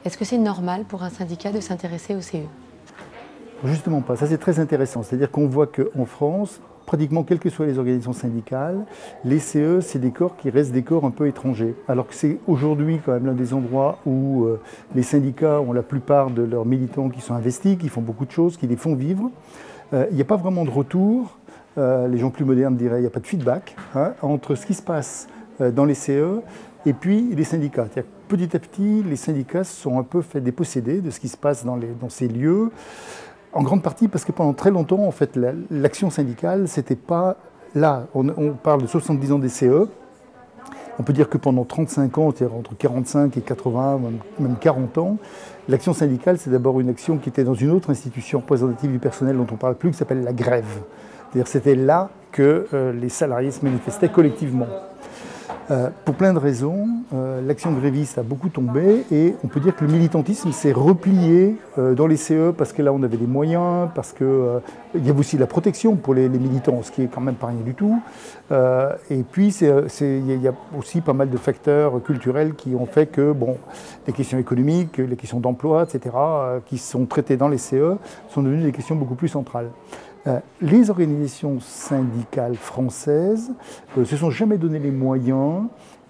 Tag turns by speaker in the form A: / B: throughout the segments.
A: Est-ce que c'est normal pour un syndicat de s'intéresser au CE?
B: Justement pas, ça c'est très intéressant. C'est-à-dire qu'on voit qu'en France, pratiquement quelles que soient les organisations syndicales, les CE, c'est des corps qui restent des corps un peu étrangers. Alors que c'est aujourd'hui quand même l'un des endroits où les syndicats ont la plupart de leurs militants qui sont investis, qui font beaucoup de choses, qui les font vivre. Il n'y a pas vraiment de retour. Les gens plus modernes diraient qu'il n'y a pas de feedback entre ce qui se passe dans les CE et puis les syndicats. Petit à petit, les syndicats se sont un peu fait déposséder de ce qui se passe dans ces lieux. En grande partie parce que pendant très longtemps, en fait, l'action syndicale, c'était pas là. On parle de 70 ans des CE. On peut dire que pendant 35 ans, c'est-à-dire entre 45 et 80, même 40 ans, l'action syndicale, c'est d'abord une action qui était dans une autre institution représentative du personnel dont on ne parle plus, qui s'appelle la grève. C'est-à-dire c'était là que les salariés se manifestaient collectivement. Pour plein de raisons, l'action gréviste a beaucoup tombé et on peut dire que le militantisme s'est replié dans les CE parce que là on avait des moyens, parce qu'il y avait aussi la protection pour les militants, ce qui est quand même pas rien du tout. Et puis il y a aussi pas mal de facteurs culturels qui ont fait que les questions économiques, les questions d'emploi, etc., qui sont traitées dans les CE sont devenues des questions beaucoup plus centrales. Les organisations syndicales françaises ne se sont jamais donné les moyens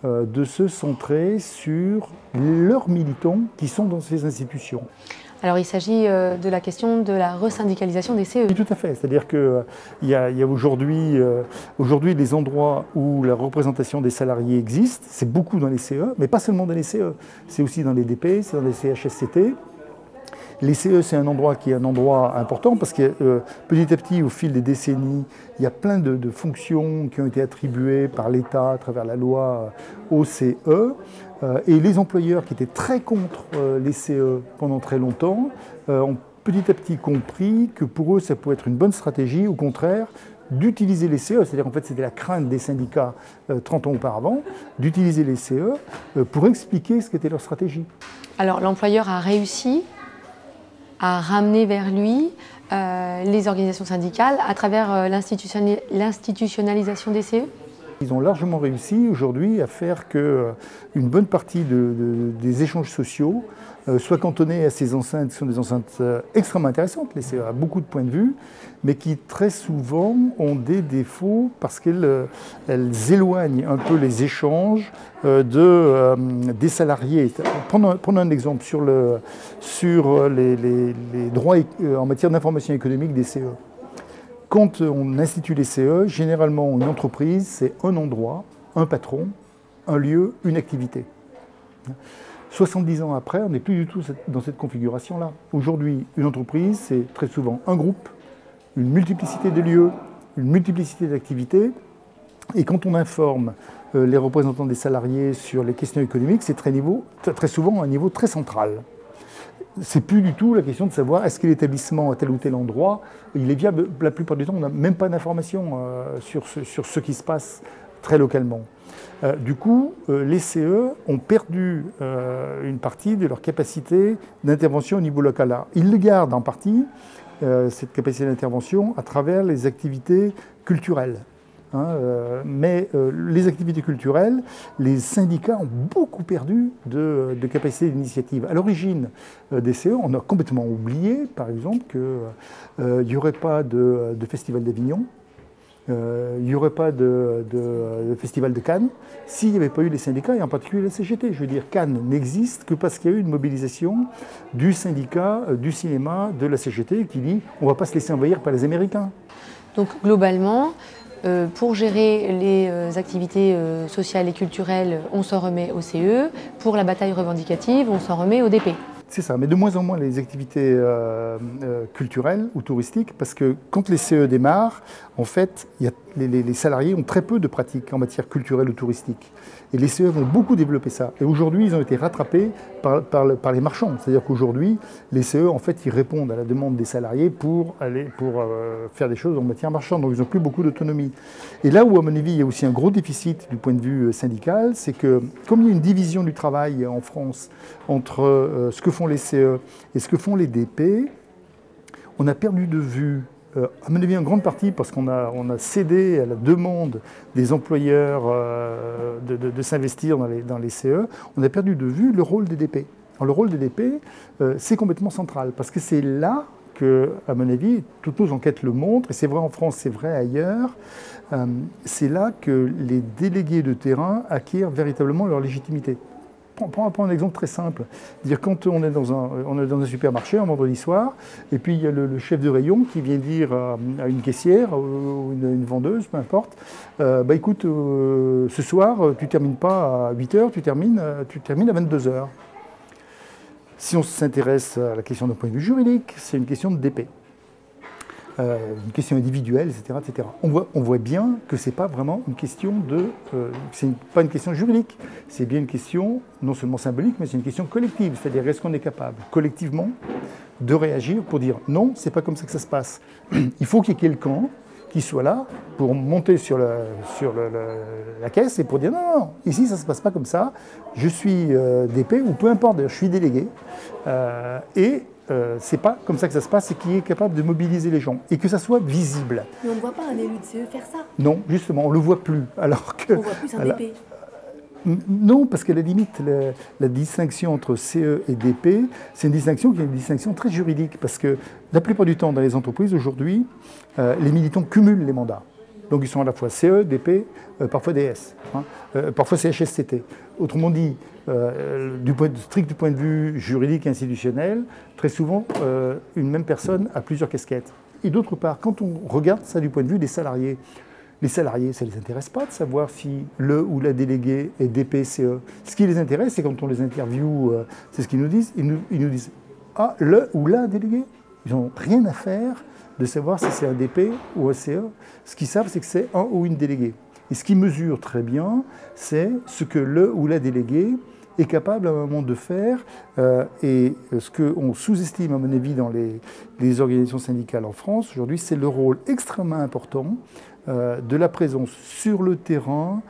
B: de se centrer sur leurs militants qui sont dans ces institutions.
A: Alors il s'agit de la question de la resyndicalisation des CE.
B: Oui, tout à fait. C'est-à-dire qu'il y a aujourd'hui les endroits où la représentation des salariés existe, c'est beaucoup dans les CE, mais pas seulement dans les CE, c'est aussi dans les DP, c'est dans les CHSCT. Les CE, c'est un endroit qui est un endroit important parce que petit à petit, au fil des décennies, il y a plein de fonctions qui ont été attribuées par l'État à travers la loi aux CE. Et les employeurs qui étaient très contre les CE pendant très longtemps ont petit à petit compris que pour eux, ça pouvait être une bonne stratégie, au contraire, d'utiliser les CE, c'est-à-dire en fait c'était la crainte des syndicats 30 ans auparavant, d'utiliser les CE pour expliquer ce qu'était leur stratégie.
A: Alors l'employeur a réussi à ramener vers lui les organisations syndicales à travers l'institutionnalisation des CE?
B: Ils ont largement réussi aujourd'hui à faire qu'une bonne partie des échanges sociaux soient cantonnés à ces enceintes qui sont des enceintes extrêmement intéressantes, les CE, à beaucoup de points de vue, mais qui très souvent ont des défauts parce qu'elles éloignent un peu les échanges des salariés. Prenons un exemple sur les droits en matière d'information économique des CE. Quand on institue les CE, généralement une entreprise, c'est un endroit, un patron, un lieu, une activité. 70 ans après, on n'est plus du tout dans cette configuration-là. Aujourd'hui, une entreprise, c'est très souvent un groupe, une multiplicité de lieux, une multiplicité d'activités. Et quand on informe les représentants des salariés sur les questions économiques, c'est très souvent à un niveau très central. C'est plus du tout la question de savoir est-ce que l'établissement à tel ou tel endroit, il est viable. La plupart du temps, on n'a même pas d'informations sur ce qui se passe très localement. Du coup, les CE ont perdu une partie de leur capacité d'intervention au niveau local. Alors, ils le gardent en partie, cette capacité d'intervention, à travers les activités culturelles. Mais les activités culturelles, les syndicats ont beaucoup perdu de capacité d'initiative. À l'origine des CE, on a complètement oublié, par exemple, qu'il n'y aurait pas de festival d'Avignon, il n'y aurait pas de festival de Cannes s'il n'y avait pas eu les syndicats, et en particulier la CGT. Je veux dire, Cannes n'existe que parce qu'il y a eu une mobilisation du syndicat, du cinéma, de la CGT, qui dit on ne va pas se laisser envahir par les Américains.
A: Donc globalement, pour gérer les activités sociales et culturelles, on s'en remet au CE. Pour la bataille revendicative, on s'en remet au DP.
B: C'est ça, mais de moins en moins les activités culturelles ou touristiques, parce que quand les CE démarrent, en fait, les salariés ont très peu de pratiques en matière culturelle ou touristique. Et les CE vont beaucoup développer ça. Et aujourd'hui, ils ont été rattrapés par les marchands. C'est-à-dire qu'aujourd'hui, les CE, en fait, ils répondent à la demande des salariés pour faire des choses en matière marchande. Donc, ils n'ont plus beaucoup d'autonomie. Et là où, à mon avis, il y a aussi un gros déficit du point de vue syndical, c'est que, comme il y a une division du travail en France entre ce que font les CE et ce que font les DP, on a perdu de vue, à mon avis en grande partie parce qu'on a cédé à la demande des employeurs de s'investir dans les CE, on a perdu de vue le rôle des DP. Alors, le rôle des DP, c'est complètement central, parce que c'est là que, à mon avis, toutes nos enquêtes le montrent, et c'est vrai en France, c'est vrai ailleurs, c'est là que les délégués de terrain acquièrent véritablement leur légitimité. Prends un exemple très simple. Dire quand on est dans un supermarché un vendredi soir, et puis il y a le chef de rayon qui vient dire à une caissière ou une vendeuse, peu importe, bah écoute, ce soir, tu ne termines pas à 8h, tu termines à 22h. Si on s'intéresse à la question d'un point de vue juridique, c'est une question de DP. Une question individuelle, etc., etc. On voit bien que ce n'est pas vraiment une question pas une question juridique, c'est bien une question non seulement symbolique, mais c'est une question collective. C'est-à-dire, est-ce qu'on est capable, collectivement, de réagir pour dire non, c'est pas comme ça que ça se passe. Il faut qu'il y ait quelqu'un qui soit là pour monter sur la caisse et pour dire non, non, ici ça ne se passe pas comme ça, je suis DP ou peu importe, je suis délégué. C'est pas comme ça que ça se passe, c'est qu'il est capable de mobiliser les gens et que ça soit visible.
C: Mais on ne voit pas un élu de CE faire ça.
B: Non, justement, on ne le voit plus. Alors que,
C: on voit plus un DP.
B: Non, parce qu'à la limite, la distinction entre CE et DP, c'est une distinction qui est une distinction très juridique, parce que la plupart du temps, dans les entreprises aujourd'hui, les militants cumulent les mandats. Donc ils sont à la fois CE, DP, parfois DS, parfois CHSCT. Autrement dit, strict du point de vue juridique et institutionnel, très souvent, une même personne a plusieurs casquettes. Et d'autre part, quand on regarde ça du point de vue des salariés, les salariés, ça ne les intéresse pas de savoir si le ou la déléguée est DP, CE. Ce qui les intéresse, c'est quand on les interviewe, c'est ce qu'ils nous disent, ils nous disent « Ah, le ou la déléguée ?» Ils n'ont rien à faire de savoir si c'est un DP ou un CE. Ce qu'ils savent, c'est que c'est un ou une déléguée. Et ce qu'ils mesurent très bien, c'est ce que le ou la déléguée est capable à un moment de faire. Et ce qu'on sous-estime, à mon avis, dans les organisations syndicales en France, aujourd'hui, c'est le rôle extrêmement important de la présence sur le terrain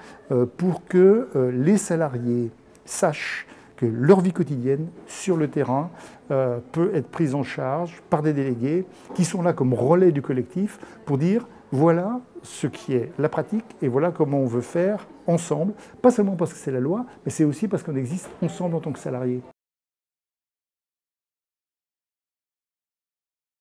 B: pour que les salariés sachent que leur vie quotidienne sur le terrain peut être prise en charge par des délégués qui sont là comme relais du collectif pour dire voilà ce qui est la pratique et voilà comment on veut faire ensemble, pas seulement parce que c'est la loi, mais c'est aussi parce qu'on existe ensemble en tant que salariés.